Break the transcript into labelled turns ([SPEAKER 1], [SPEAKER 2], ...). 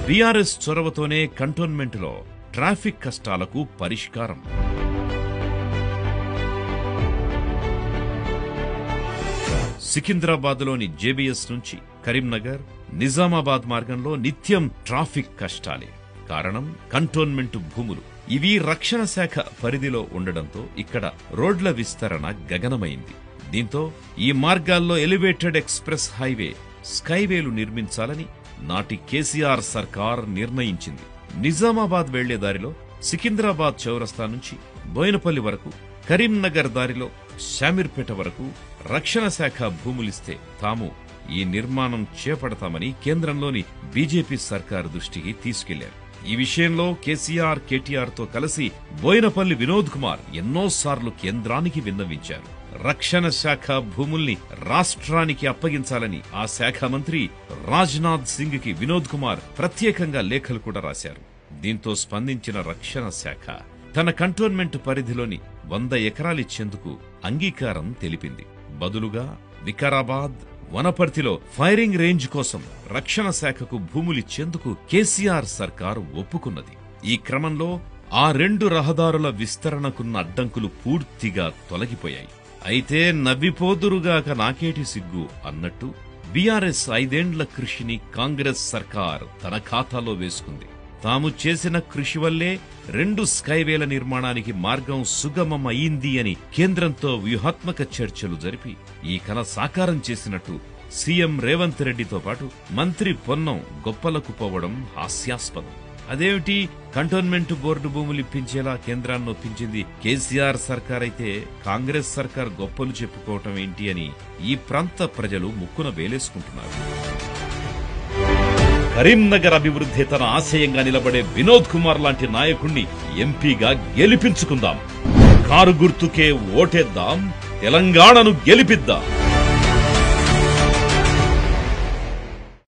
[SPEAKER 1] BRS చొరవతోనే కంటోన్మెంట్లో traffic కష్టాలకు పరిష్కారం. సికింద్రాబాద్లోని జేబీఎస్ నుంచి కరీంనగర్, నిజామాబాద్ మార్గంలో నిత్యం ట్రాఫిక్ కష్టాలే. కారణం కంటోన్మెంట్ భూములు. ఇవి రక్షణ శాఖ పరిధిలో ఉండడంతో ఇక్కడ రోడ్ల విస్తరణ గగనమైంది. దీంతో ఈ మార్గాల్లో ఎలివేటెడ్ ఎక్స్ప్రెస్ హైవే, స్కైవేలు నిర్మించాలని నాటి కేసీఆర్ సర్కార్ నిర్ణయించింది. నిజామాబాద్ వెళ్లే దారిలో సికింద్రాబాద్ చౌరస్తా నుంచి బోయినపల్లి వరకు, కరీంనగర్ దారిలో శామీర్పేట వరకు రక్షణ శాఖ భూములిస్తే తాము ఈ నిర్మాణం చేపడతామని కేంద్రంలోని బీజేపీ సర్కారు దృష్టికి తీసుకెళ్లారు. ఈ విషయంలో కేసీఆర్, కేటీఆర్ తో కలిసి బోయినపల్లి వినోద్ కుమార్ ఎన్నోసార్లు కేంద్రానికి విన్నవించారు. రక్షణ శాఖ భూముల్ని రాష్ట్రానికి అప్పగించాలని ఆ శాఖ మంత్రి రాజ్నాథ్ సింగ్ కి వినోద్ కుమార్ ప్రత్యేకంగా లేఖలు కూడా రాశారు. దీంతో స్పందించిన రక్షణ శాఖ తన కంటోన్మెంట్ పరిధిలోని 100 ఎకరాలిచ్చేందుకు అంగీకారం తెలిపింది. బదులుగా వికారాబాద్, వనపర్తిలో ఫైరింగ్ రేంజ్ కోసం రక్షణ శాఖకు భూములిచ్చేందుకు కేసీఆర్ సర్కారు ఒప్పుకున్నది. ఈ క్రమంలో ఆ 2 రహదారుల విస్తరణకున్న అడ్డంకులు పూర్తిగా తొలగిపోయాయి. అయితే నవ్విపోదురుగాక నాకేటి సిగ్గు అన్నట్టు బీఆర్ఎస్ 5 ఏండ్ల కృషిని కాంగ్రెస్ సర్కార్ తన ఖాతాలో వేసుకుంది. తాము చేసిన కృషి వల్లే 2 స్కైవేల నిర్మాణానికి మార్గం సుగమం అయింది అని కేంద్రంతో వ్యూహాత్మక చర్చలు జరిపి ఈ కల సాకారం చేసినట్టు సీఎం రేవంత్ రెడ్డితో పాటు మంత్రి పొన్నం గొప్పలకు పోవడం హాస్యాస్పదం. అదేమిటి, కంటోన్మెంట్ బోర్డు భూములిప్పించేలా కేంద్రాన్ని ఒప్పించింది కేసీఆర్ సర్కార్ అయితే కాంగ్రెస్ సర్కార్ గొప్పలు చెప్పుకోవటం ఏంటి అని ఈ ప్రాంత ప్రజలు ముక్కున వేలేసుకుంటున్నారు. కరీంనగర్ అభివృద్ధి తన ఆశయంగా నిలబడే వినోద్ కుమార్ లాంటి నాయకుణ్ణి ఎంపీగా గెలిపించుకుందాం. కారు గుర్తుకే ఓటేద్దాం, తెలంగాణను గెలిపిద్దాం.